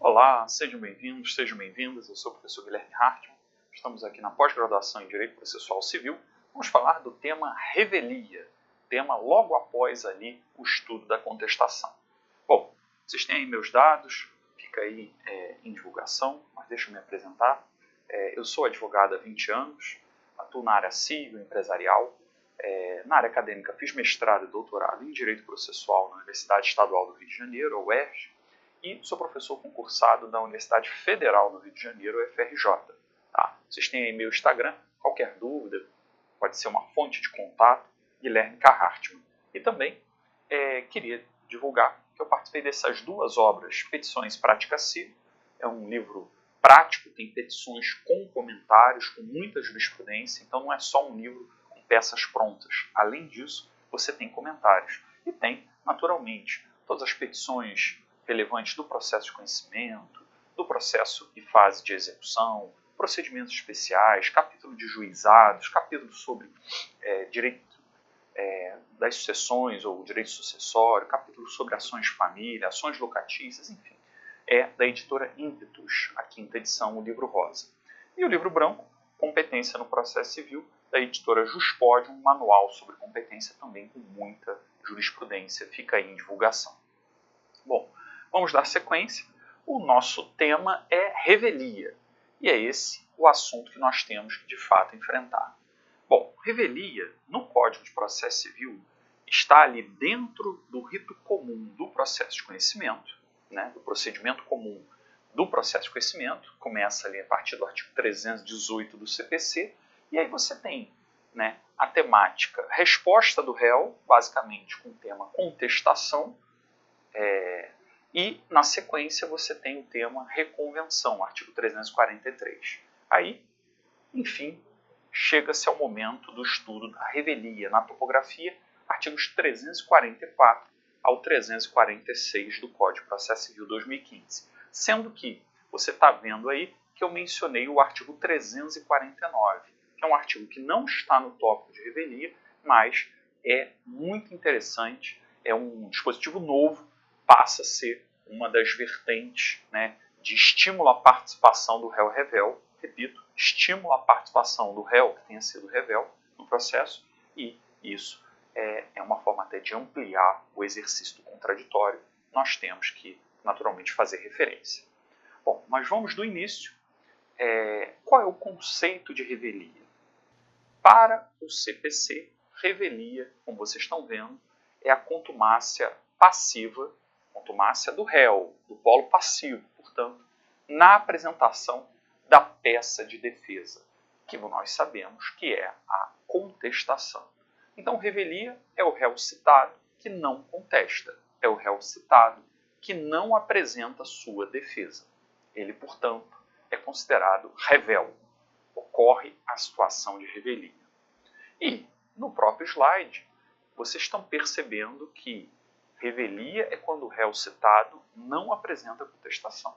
Olá, sejam bem-vindos, sejam bem-vindas. Eu sou o professor Guilherme Hartmann. Estamos aqui na pós-graduação em Direito Processual Civil. Vamos falar do tema revelia, tema logo após ali o estudo da contestação. Bom, vocês têm aí meus dados, fica aí em divulgação, mas deixa eu me apresentar. Eu sou advogado há 20 anos, atuo na área civil, empresarial. Na área acadêmica fiz mestrado e doutorado em Direito Processual na Universidade Estadual do Rio de Janeiro, a UERJ, e sou professor concursado da Universidade Federal do Rio de Janeiro, UFRJ. Tá? Vocês têm aí meu Instagram, qualquer dúvida, pode ser uma fonte de contato, Guilherme K. Hartmann. E também queria divulgar que eu participei dessas duas obras, Petições Práticas Civil, é um livro prático, tem petições com comentários, com muita jurisprudência, então não é só um livro com peças prontas. Além disso, você tem comentários. E tem, naturalmente, todas as petições relevantes do processo de conhecimento, do processo e fase de execução, procedimentos especiais, capítulo de juizados, capítulo sobre direito das sucessões ou direito sucessório, capítulo sobre ações de família, ações locatícias, enfim. É da editora Ímpetus, a quinta edição, o livro rosa. E o livro branco, Competência no Processo Civil, da editora Juspod, um manual sobre competência também com muita jurisprudência, fica aí em divulgação. Bom, vamos dar sequência. O nosso tema é revelia, e é esse o assunto que nós temos que de fato enfrentar. Bom, revelia no Código de Processo Civil está ali dentro do rito comum do processo de conhecimento, né, do procedimento comum do processo de conhecimento, começa ali a partir do artigo 318 do CPC, e aí você tem, né, a temática resposta do réu, basicamente com o tema contestação, e na sequência você tem o tema reconvenção, artigo 343. Aí, enfim, chega-se ao momento do estudo da revelia na topografia, artigos 344 ao 346 do Código de Processo Civil 2015. Sendo que você está vendo aí que eu mencionei o artigo 349, que é um artigo que não está no tópico de revelia, mas é muito interessante, é um dispositivo novo, passa a ser uma das vertentes, né, de estímulo à participação do réu revel, repito, estímulo à participação do réu que tenha sido revel no processo, e isso é uma forma até de ampliar o exercício do contraditório. Nós temos que, naturalmente, fazer referência. Bom, mas vamos do início. Qual é o conceito de revelia? Para o CPC, revelia, como vocês estão vendo, é a contumácia passiva, contumácia do réu, do polo passivo, portanto, na apresentação da peça de defesa, que nós sabemos que é a contestação. Então, revelia é o réu citado que não contesta, é o réu citado que não apresenta sua defesa. Ele, portanto, é considerado revel. Ocorre a situação de revelia. E, no próprio slide, vocês estão percebendo que revelia é quando o réu citado não apresenta contestação.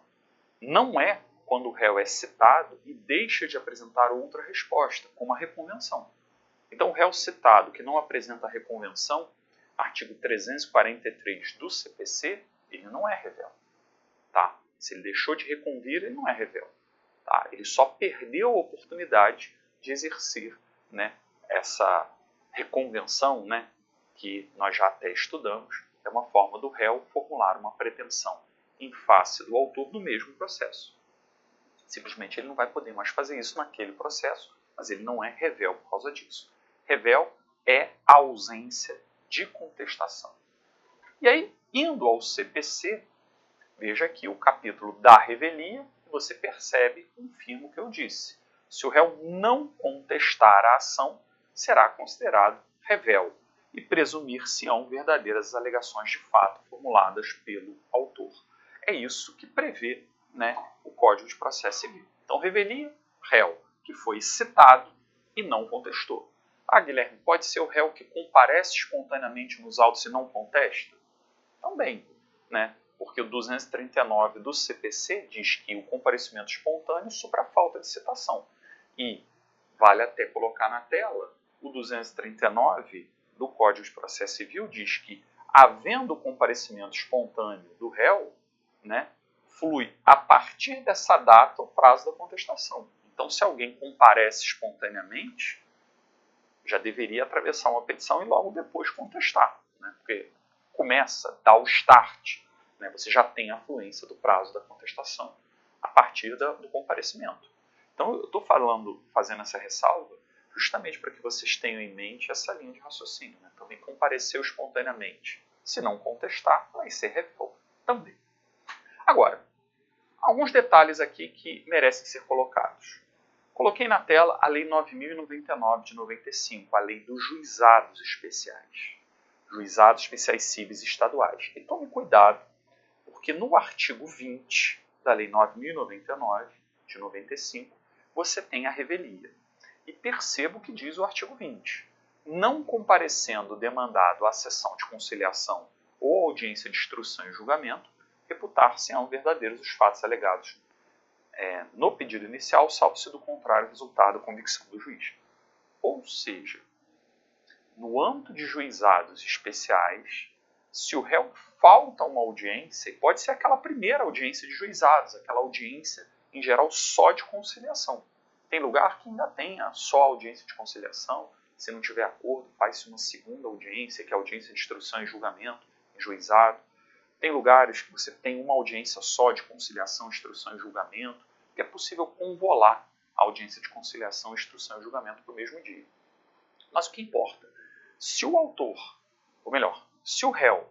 Não é quando o réu é citado e deixa de apresentar outra resposta, como a reconvenção. Então, o réu citado que não apresenta a reconvenção, artigo 343 do CPC, ele não é revel. Tá? Se ele deixou de reconvir, ele não é revel. Tá? Ele só perdeu a oportunidade de exercer, né, essa reconvenção, né, que nós já até estudamos, é uma forma do réu formular uma pretensão em face do autor do mesmo processo. Simplesmente ele não vai poder mais fazer isso naquele processo, mas ele não é revel por causa disso. Revel é a ausência de contestação. E aí, indo ao CPC, veja aqui o capítulo da revelia, você percebe, confirma o que eu disse. Se o réu não contestar a ação, será considerado revel e presumir-se-ão verdadeiras alegações de fato formuladas pelo autor. É isso que prevê, né, o Código de Processo Civil. Então, revelia, réu que foi citado e não contestou. Ah, Guilherme, pode ser o réu que comparece espontaneamente nos autos e não contesta? Também, né? Porque o 239 do CPC diz que o comparecimento espontâneo supra a falta de citação. E vale até colocar na tela, o 239 do Código de Processo Civil diz que, havendo comparecimento espontâneo do réu, né, flui a partir dessa data o prazo da contestação. Então, se alguém comparece espontaneamente, já deveria atravessar uma petição e logo depois contestar, né? Porque começa, dá o start, né? Você já tem a fluência do prazo da contestação a partir do comparecimento. Então, eu estou fazendo essa ressalva justamente para que vocês tenham em mente essa linha de raciocínio, né? Também compareceu espontaneamente. Se não contestar, vai ser réu também. Agora, alguns detalhes aqui que merecem ser colocados. Coloquei na tela a Lei 9.099 de 95, a Lei dos Juizados Especiais. Juizados Especiais Cíveis e Estaduais. E tome cuidado, porque no artigo 20 da Lei 9.099 de 95, você tem a revelia. E perceba o que diz o artigo 20. Não comparecendo o demandado à sessão de conciliação ou audiência de instrução e julgamento, reputar-se-ão verdadeiros os fatos alegados no pedido inicial, salvo se do contrário resultado a convicção do juiz. Ou seja, no âmbito de juizados especiais, se o réu falta uma audiência, e pode ser aquela primeira audiência de juizados, aquela audiência, em geral, só de conciliação. Tem lugar que ainda tenha só audiência de conciliação, se não tiver acordo, faz-se uma segunda audiência, que é a audiência de instrução e julgamento, em juizado. Tem lugares que você tem uma audiência só de conciliação, instrução e julgamento, que é possível convolar a audiência de conciliação, instrução e julgamento para o mesmo dia. Mas o que importa? Se o autor, ou melhor, se o réu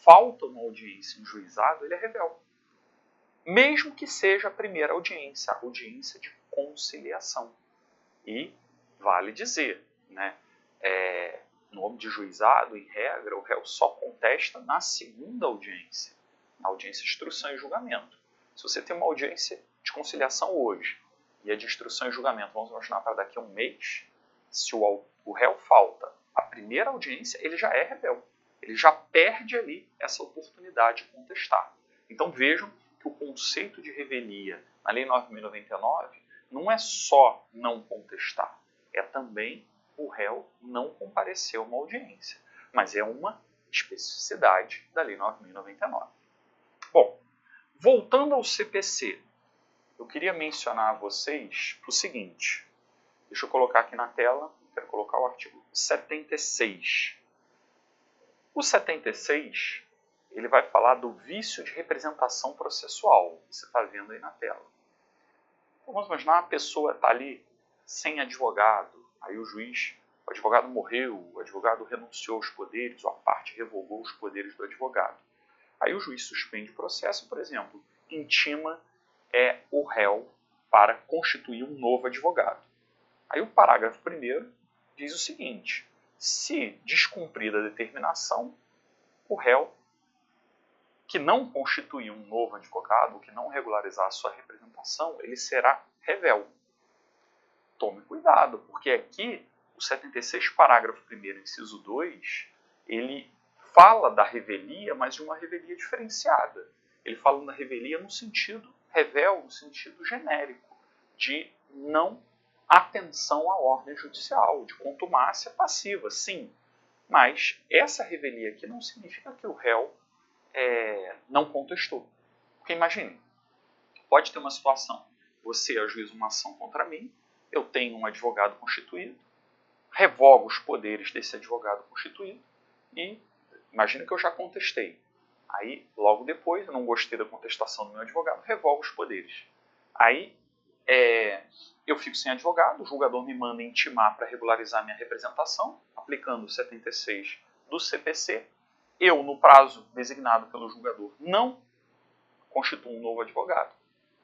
falta uma audiência em juizado, ele é réu. Mesmo que seja a primeira audiência, a audiência de conciliação. E vale dizer, né, no âmbito de juizado, em regra, o réu só contesta na segunda audiência, na audiência de instrução e julgamento. Se você tem uma audiência de conciliação hoje e a de instrução e julgamento, vamos imaginar para daqui a um mês, se o réu falta a primeira audiência, ele já é réu. Ele já perde ali essa oportunidade de contestar. Então vejam que o conceito de revelia na Lei 9.099 não é só não contestar, é também o réu não comparecer a uma audiência, mas é uma especificidade da Lei 9.099. Bom, voltando ao CPC, eu queria mencionar a vocês o seguinte, deixa eu colocar aqui na tela, quero colocar o artigo 76. O 76, ele vai falar do vício de representação processual, você está vendo aí na tela. Vamos imaginar uma pessoa está ali sem advogado, aí o advogado morreu, o advogado renunciou aos poderes, ou a parte revogou os poderes do advogado. Aí o juiz suspende o processo, por exemplo, intima o réu para constituir um novo advogado. Aí o parágrafo 1º diz o seguinte, se descumprida a determinação, o réu que não constituir um novo advogado, que não regularizar a sua representação, ele será réu. Tome cuidado, porque aqui o 76, parágrafo 1º, inciso 2, ele fala da revelia, mas de uma revelia diferenciada. Ele fala da revelia no sentido réu, no sentido genérico, de não atenção à ordem judicial, de contumácia passiva, sim. Mas essa revelia aqui não significa que o réu não contestou. Porque imagine, pode ter uma situação, você ajuiza uma ação contra mim, eu tenho um advogado constituído, revogo os poderes desse advogado constituído e imagina que eu já contestei. Aí, logo depois, eu não gostei da contestação do meu advogado, revogo os poderes. Aí, eu fico sem advogado, o julgador me manda intimar para regularizar minha representação, aplicando o 76 do CPC. Eu, no prazo designado pelo julgador, não constituo um novo advogado.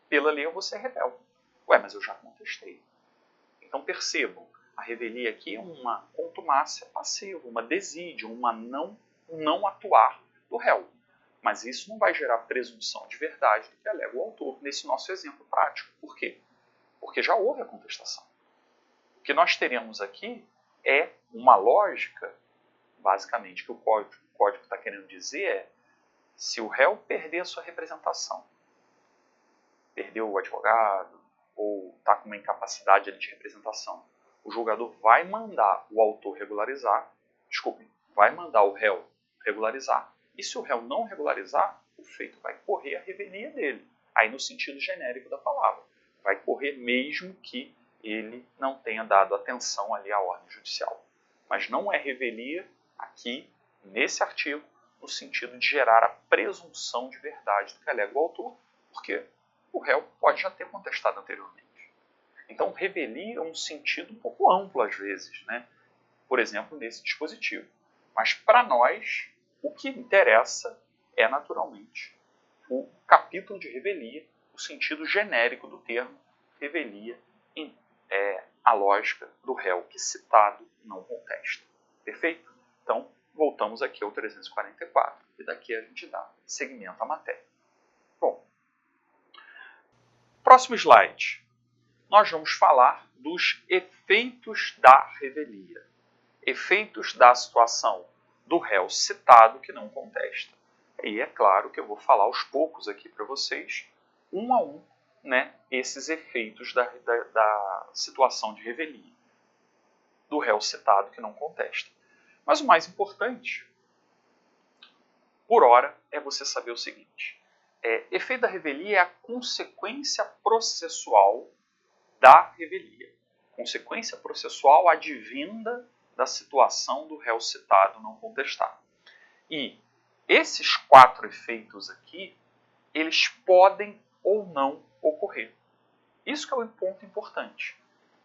Pela lei, eu vou ser réu. Mas eu já contestei. Então, percebam, a revelia aqui é uma contumácia passiva, uma desídia, uma não atuar do réu. Mas isso não vai gerar presunção de verdade do que alega o autor nesse nosso exemplo prático. Por quê? Porque já houve a contestação. O que nós teremos aqui é uma lógica, basicamente, que o código está querendo dizer se o réu perder a sua representação, perdeu o advogado ou está com uma incapacidade de representação, o julgador vai mandar o autor regularizar, vai mandar o réu regularizar. E se o réu não regularizar, o feito vai correr a revelia dele. aí no sentido genérico da palavra. Vai correr mesmo que ele não tenha dado atenção ali à ordem judicial. Mas não é revelia aqui, nesse artigo, no sentido de gerar a presunção de verdade do que alega o autor, porque o réu pode já ter contestado anteriormente. Então, revelia é um sentido um pouco amplo às vezes, né? Por exemplo, nesse dispositivo. Mas para nós, o que interessa é naturalmente o capítulo de revelia, o sentido genérico do termo revelia em a lógica do réu que citado não contesta. Perfeito? Então, voltamos aqui ao 344 e daqui a gente dá seguimento à matéria. Bom, próximo slide. Nós vamos falar dos efeitos da revelia. Efeitos da situação do réu citado que não contesta. E é claro que eu vou falar aos poucos aqui para vocês, um a um, né, esses efeitos da situação de revelia do réu citado que não contesta. Mas o mais importante, por hora, é você saber o seguinte. Efeito da revelia é a consequência processual da revelia. Consequência processual advinda da situação do réu citado não contestar. E esses 4 efeitos aqui, eles podem ou não ocorrer. Isso que é um ponto importante.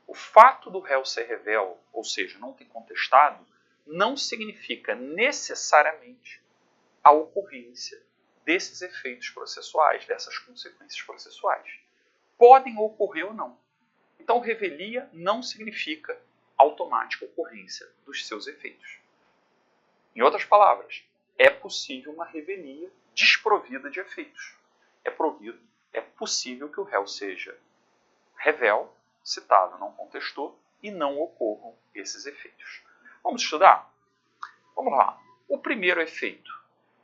O fato do réu ser revel, ou seja, não ter contestado, não significa necessariamente a ocorrência desses efeitos processuais, dessas consequências processuais. Podem ocorrer ou não. Então, revelia não significa automática ocorrência dos seus efeitos. Em outras palavras, é possível uma revelia desprovida de efeitos. É possível que o réu seja revel, citado, não contestou, e não ocorram esses efeitos. Vamos estudar? Vamos lá. O primeiro efeito.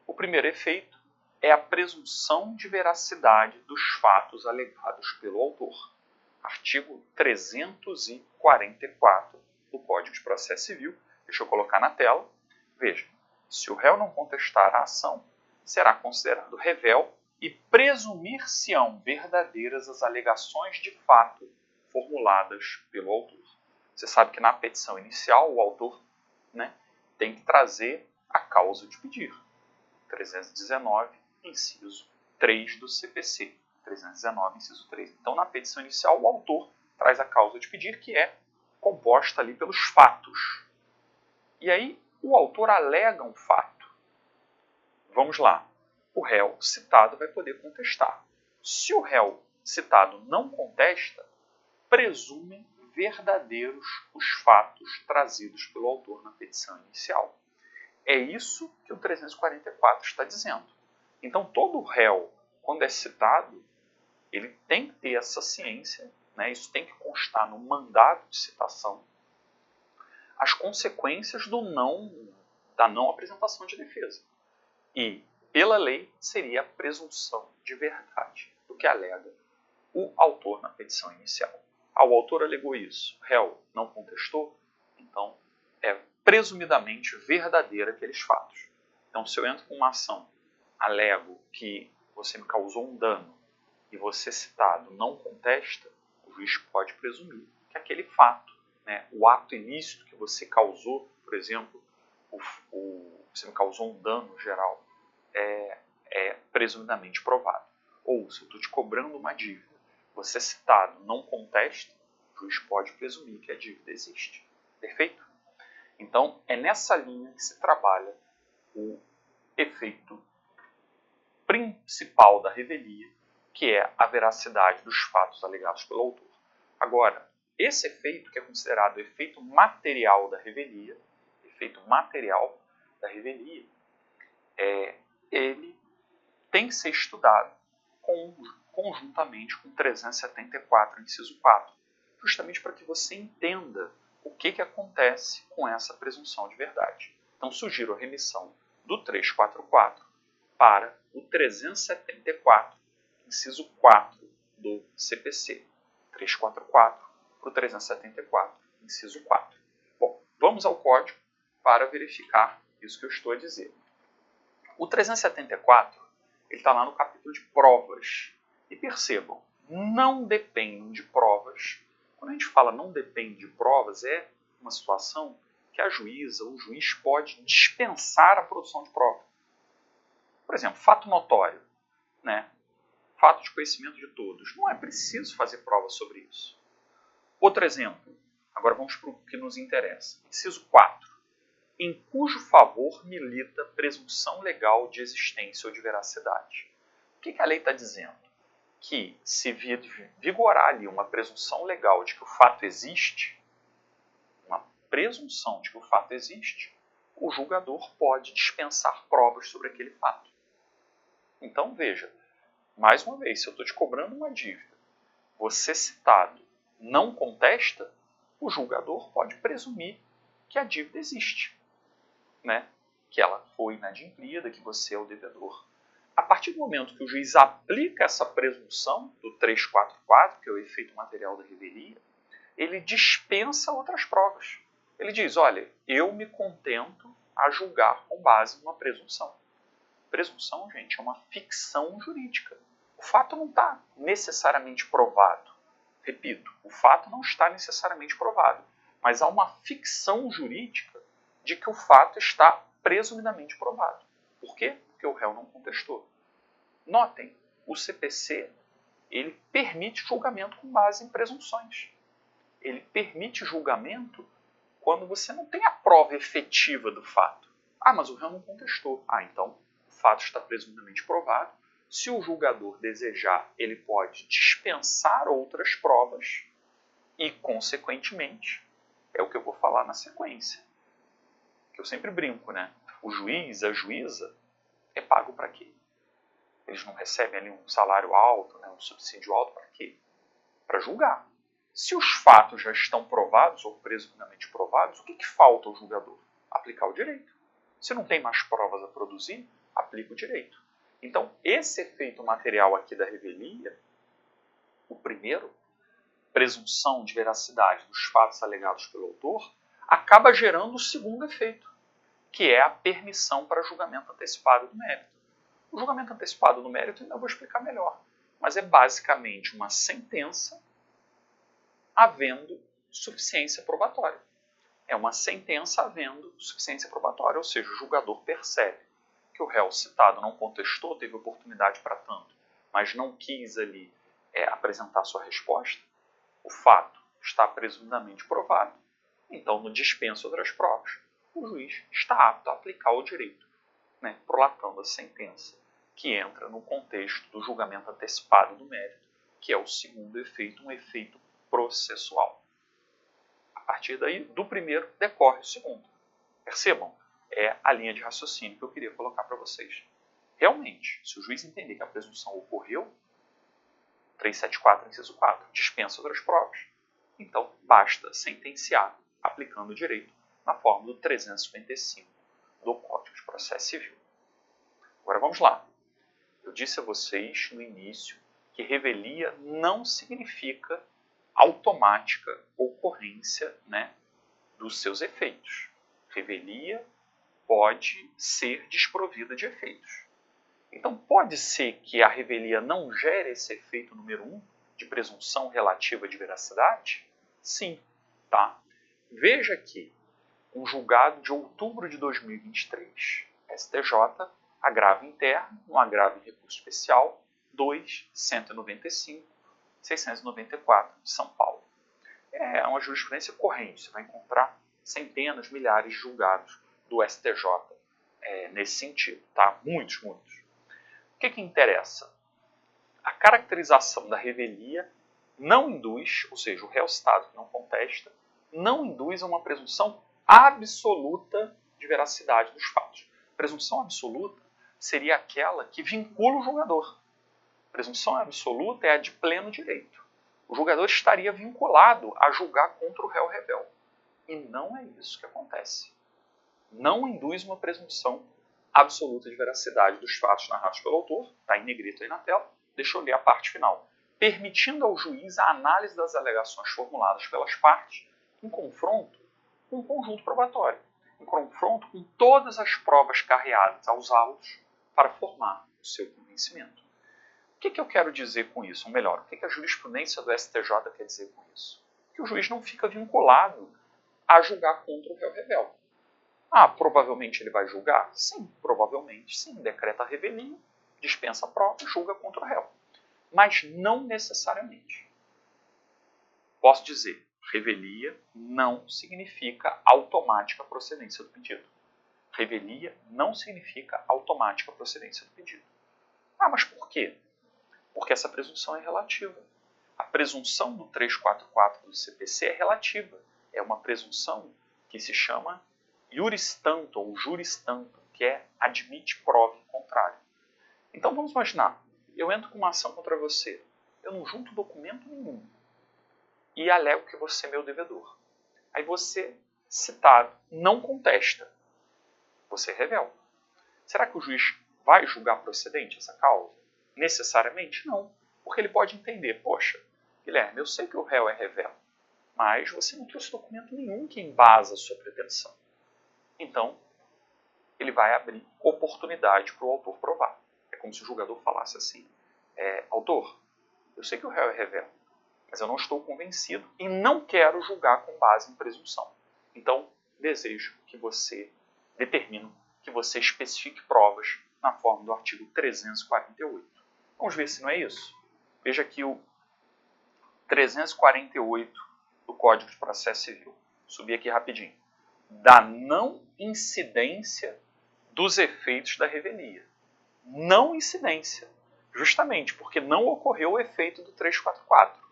O primeiro efeito é a presunção de veracidade dos fatos alegados pelo autor. Artigo 344 do Código de Processo Civil. Deixa eu colocar na tela. Veja, se o réu não contestar a ação, será considerado revel e presumir-se-ão verdadeiras as alegações de fato formuladas pelo autor. Você sabe que na petição inicial o autor, né, tem que trazer a causa de pedir. 319, inciso 3 do CPC. 319, inciso 3. Então, na petição inicial, o autor traz a causa de pedir, que é composta ali pelos fatos. E aí, o autor alega um fato. Vamos lá. O réu citado vai poder contestar. Se o réu citado não contesta, presumem verdadeiros os fatos trazidos pelo autor na petição inicial. É isso que o 344 está dizendo. Então, todo réu, quando é citado, ele tem que ter essa ciência, né? Isso tem que constar no mandato de citação, as consequências da não apresentação de defesa. E, pela lei, seria a presunção de verdade do que alega o autor na petição inicial. O autor alegou isso, o réu não contestou, então é presumidamente verdadeira aqueles fatos. Então, se eu entro com uma ação, alego que você me causou um dano e você citado não contesta, o juiz pode presumir que aquele fato, né, o ato ilícito que você causou, por exemplo, você me causou um dano geral, é presumidamente provado. Ou, se eu estou te cobrando uma dívida, você citado não contesta, o juiz pode presumir que a dívida existe. Perfeito? Então, é nessa linha que se trabalha o efeito principal da revelia, que é a veracidade dos fatos alegados pelo autor. Agora, esse efeito, que é considerado o efeito material da revelia, ele tem que ser estudado conjuntamente com 374, inciso 4, justamente para que você entenda o que acontece com essa presunção de verdade. Então, sugiro a remissão do 344 para o 374, inciso 4 do CPC. 344 para o 374, inciso 4. Bom, vamos ao código para verificar isso que eu estou a dizer. O 374 ele está lá no capítulo de provas. E percebam, não dependem de provas. Quando a gente fala não depende de provas, é uma situação que a juíza, o juiz pode dispensar a produção de prova. Por exemplo, fato notório, né? Fato de conhecimento de todos. Não é preciso fazer prova sobre isso. Outro exemplo, agora vamos para o que nos interessa. Inciso 4. Em cujo favor milita presunção legal de existência ou de veracidade. O que a lei está dizendo? Que se vigorar ali uma presunção legal de que o fato existe, uma presunção de que o fato existe, o julgador pode dispensar provas sobre aquele fato. Então veja, mais uma vez, se eu estou te cobrando uma dívida, você citado não contesta, o julgador pode presumir que a dívida existe, né? Que ela foi inadimplida, que você é o devedor. A partir do momento que o juiz aplica essa presunção do 344, que é o efeito material da revelia, ele dispensa outras provas. Ele diz, olha, eu me contento a julgar com base numa presunção. Presunção, gente, é uma ficção jurídica. O fato não está necessariamente provado. Repito, o fato não está necessariamente provado, mas há uma ficção jurídica de que o fato está presumidamente provado. Por quê? Porque o réu não contestou. Notem, o CPC ele permite julgamento com base em presunções. Ele permite julgamento quando você não tem a prova efetiva do fato. Ah, mas o réu não contestou. Ah, então o fato está presumidamente provado. Se o julgador desejar, ele pode dispensar outras provas e, consequentemente, é o que eu vou falar na sequência. Que eu sempre brinco, né? O juiz, a juíza, é pago para quê? Eles não recebem ali um salário alto, né, um subsídio alto, para quê? Para julgar. Se os fatos já estão provados ou presumidamente provados, o que falta ao julgador? Aplicar o direito. Se não tem mais provas a produzir, aplica o direito. Então, esse efeito material aqui da revelia, o primeiro, presunção de veracidade dos fatos alegados pelo autor, acaba gerando o segundo efeito, que é a permissão para julgamento antecipado do mérito. O julgamento antecipado do mérito ainda vou explicar melhor, mas é basicamente uma sentença havendo suficiência probatória. É uma sentença havendo suficiência probatória, ou seja, o julgador percebe que o réu citado não contestou, teve oportunidade para tanto, mas não quis ali apresentar sua resposta, o fato está presumidamente provado, então no dispenso outras provas, o juiz está apto a aplicar o direito, né, prolatando a sentença, que entra no contexto do julgamento antecipado do mérito, que é o segundo efeito, um efeito processual. A partir daí, do primeiro, decorre o segundo. Percebam? É a linha de raciocínio que eu queria colocar para vocês. Realmente, se o juiz entender que a presunção ocorreu, 374, inciso 4, dispensa outras provas, então basta sentenciar, aplicando o direito, na forma do 355 do Código de Processo Civil. Agora vamos lá. Eu disse a vocês no início que revelia não significa automática ocorrência, né, dos seus efeitos. Revelia pode ser desprovida de efeitos. Então, pode ser que a revelia não gere esse efeito número 1 de presunção relativa de veracidade? Sim, tá? Veja que um julgado de outubro de 2023, STJ, agravo interno, um agravo em recurso especial, 2.195.694, de São Paulo. É uma jurisprudência corrente, você vai encontrar centenas, milhares de julgados do STJ nesse sentido, tá? Muitos. O que interessa? A caracterização da revelia não induz, ou seja, o réu citado que não contesta, não induz a uma presunção absoluta de veracidade dos fatos. Presunção absoluta seria aquela que vincula o julgador. Presunção absoluta é a de pleno direito. O julgador estaria vinculado a julgar contra o réu rebelde. E não é isso que acontece. Não induz uma presunção absoluta de veracidade dos fatos narrados pelo autor, está em negrito aí na tela, deixa eu ler a parte final, permitindo ao juiz a análise das alegações formuladas pelas partes em confronto com o conjunto probatório, em confronto com todas as provas carreadas aos autos para formar o seu convencimento. O que eu quero dizer com isso? Ou melhor, o que a jurisprudência do STJ quer dizer com isso? Que o juiz não fica vinculado a julgar contra o réu revel. Ah, provavelmente ele vai julgar? Sim, provavelmente sim. Decreta a revelia, dispensa a prova e julga contra o réu. Mas não necessariamente. Posso dizer, revelia não significa automática procedência do pedido. Revelia não significa automática procedência do pedido. Ah, mas por quê? Porque essa presunção é relativa. A presunção do 344 do CPC é relativa. É uma presunção que se chama iuris tanto ou juris tanto, que é admite prova contrário. Então vamos imaginar, eu entro com uma ação contra você, eu não junto documento nenhum e alego que você é meu devedor. Aí você, citado, não contesta. Você revela. Será que o juiz vai julgar procedente essa causa? Necessariamente não, porque ele pode entender, poxa, Guilherme, eu sei que o réu é revel, mas você não trouxe documento nenhum que embasa a sua pretensão. Então, ele vai abrir oportunidade para o autor provar. É como se o julgador falasse assim, autor, eu sei que o réu é revel, mas eu não estou convencido e não quero julgar com base em presunção. Então, desejo que você determine, que você especifique provas na forma do artigo 348. Vamos ver se não é isso? Veja aqui o 348 do Código de Processo Civil. Subir aqui rapidinho. Da não incidência dos efeitos da revelia. Não incidência. Justamente porque não ocorreu o efeito do 344.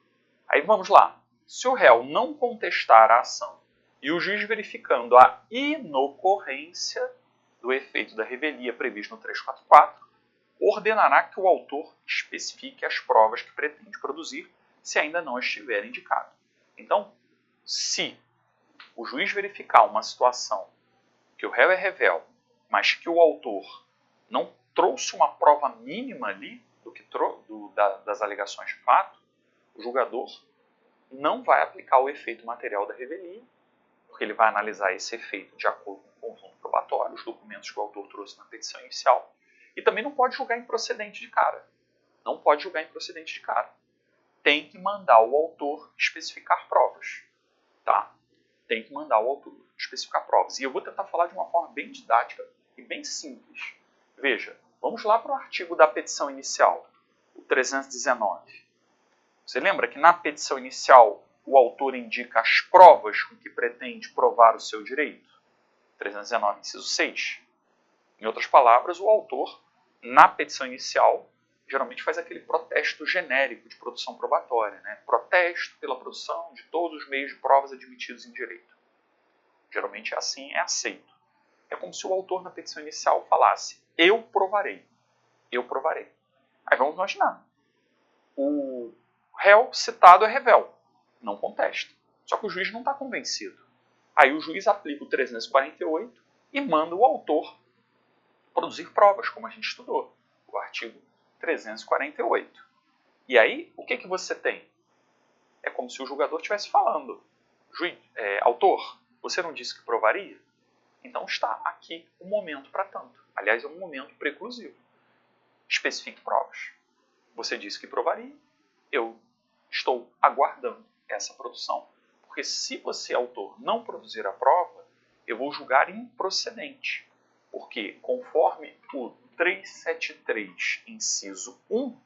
Aí vamos lá. Se o réu não contestar a ação e o juiz verificando a inocorrência do efeito da revelia previsto no 344, ordenará que o autor especifique as provas que pretende produzir, se ainda não estiver indicado. Então, se o juiz verificar uma situação que o réu é revel, mas que o autor não trouxe uma prova mínima ali das alegações de fato, o julgador não vai aplicar o efeito material da revelia, porque ele vai analisar esse efeito de acordo com o conjunto probatório, os documentos que o autor trouxe na petição inicial, e também não pode julgar improcedente de cara. Não pode julgar improcedente de cara. Tem que mandar o autor especificar provas. Tá? Tem que mandar o autor especificar provas. E eu vou tentar falar de uma forma bem didática e bem simples. Veja, vamos lá para o artigo da petição inicial, o 319. Você lembra que na petição inicial o autor indica as provas com que pretende provar o seu direito? 319, inciso 6. Em outras palavras, o autor, na petição inicial, geralmente faz aquele protesto genérico de produção probatória. Né? Protesto pela produção de todos os meios de provas admitidos em direito. Geralmente é assim, é aceito. É como se o autor na petição inicial falasse, eu provarei. Eu provarei. Aí vamos imaginar. O réu citado é revel. Não contesta. Só que o juiz não está convencido. Aí o juiz aplica o 348 e manda o autor produzir provas, como a gente estudou. O artigo 348. E aí, o que você tem? É como se o julgador estivesse falando. Autor, você não disse que provaria? Então está aqui o momento para tanto. Aliás, é um momento preclusivo. Especifique provas. Você disse que provaria, eu estou aguardando essa produção. Porque se você, autor, não produzir a prova, eu vou julgar improcedente. Porque, conforme o 373, inciso 1,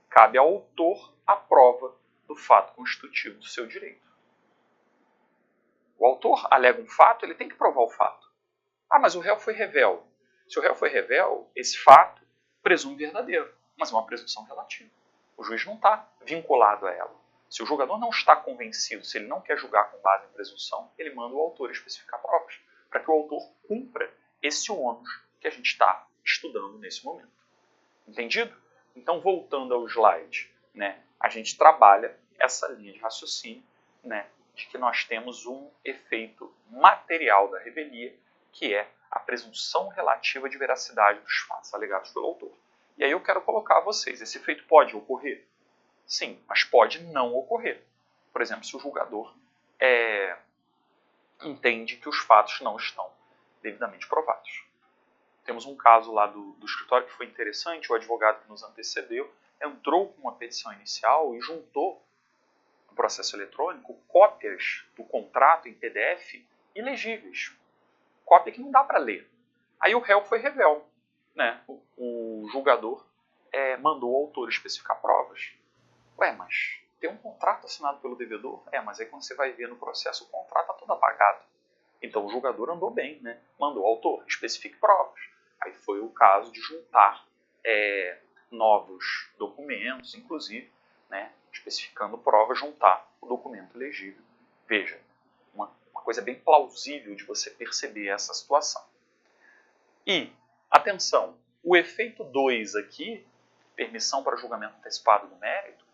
cabe ao autor a prova do fato constitutivo do seu direito. O autor alega um fato, ele tem que provar o fato. Ah, mas o réu foi revel. Se o réu foi revel, esse fato presume verdadeiro, mas é uma presunção relativa. O juiz não está vinculado a ela. Se o julgador não está convencido, se ele não quer julgar com base em presunção, ele manda o autor especificar provas, para que o autor cumpra esse ônus que a gente está estudando nesse momento. Entendido? Então, voltando ao slide, né, a gente trabalha essa linha de raciocínio, né, de que nós temos um efeito material da revelia, que é a presunção relativa de veracidade dos fatos alegados pelo autor. E aí eu quero colocar a vocês, esse efeito pode ocorrer? Sim, mas pode não ocorrer. Por exemplo, se o julgador entende que os fatos não estão devidamente provados. Temos um caso lá do escritório que foi interessante, o advogado que nos antecedeu entrou com uma petição inicial e juntou no processo eletrônico cópias do contrato em PDF ilegíveis. Cópia que não dá para ler. Aí o réu foi revel, né? O julgador mandou o autor especificar provas. Ué, mas tem um contrato assinado pelo devedor? Mas aí quando você vai ver no processo, o contrato está todo apagado. Então o julgador andou bem, né? Mandou o autor, especifique provas. Aí foi o caso de juntar novos documentos, inclusive, né, especificando provas, juntar o documento legível. Veja, uma coisa bem plausível de você perceber essa situação. E, atenção, o efeito 2 aqui, permissão para julgamento antecipado do mérito,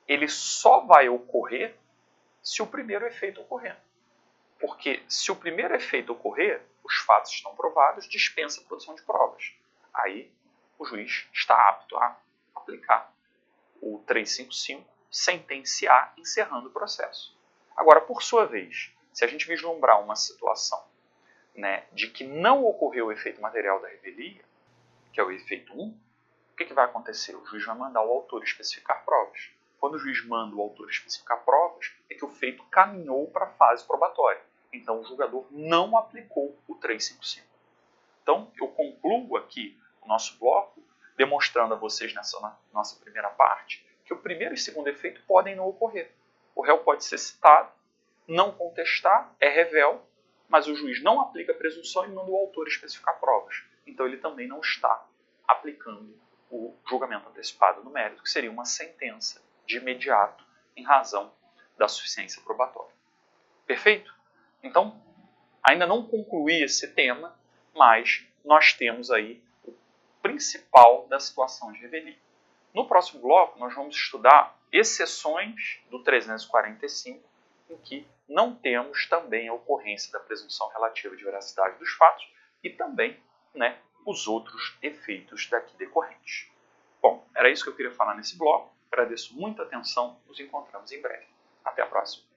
ele só vai ocorrer se o primeiro efeito ocorrer. Porque se o primeiro efeito ocorrer, os fatos estão provados, dispensa a produção de provas. Aí o juiz está apto a aplicar o 355, sentenciar, encerrando o processo. Agora, por sua vez, se a gente vislumbrar uma situação, né, de que não ocorreu o efeito material da revelia, que é o efeito 1, o que vai acontecer? O juiz vai mandar o autor especificar provas. Quando o juiz manda o autor especificar provas, é que o feito caminhou para a fase probatória. Então, o julgador não aplicou o 355. Então, eu concluo aqui o nosso bloco, demonstrando a vocês nessa nossa primeira parte, que o primeiro e segundo efeito podem não ocorrer. O réu pode ser citado, não contestar, é revel, mas o juiz não aplica a presunção e manda o autor especificar provas. Então, ele também não está aplicando o julgamento antecipado no mérito, que seria uma sentença de imediato em razão da suficiência probatória. Perfeito? Então, ainda não concluí esse tema, mas nós temos aí o principal da situação de revelia. No próximo bloco, nós vamos estudar exceções do 345, em que não temos também a ocorrência da presunção relativa de veracidade dos fatos e também, né, os outros efeitos daqui decorrentes. Bom, era isso que eu queria falar nesse bloco. Agradeço muita atenção. Nos encontramos em breve. Até a próxima.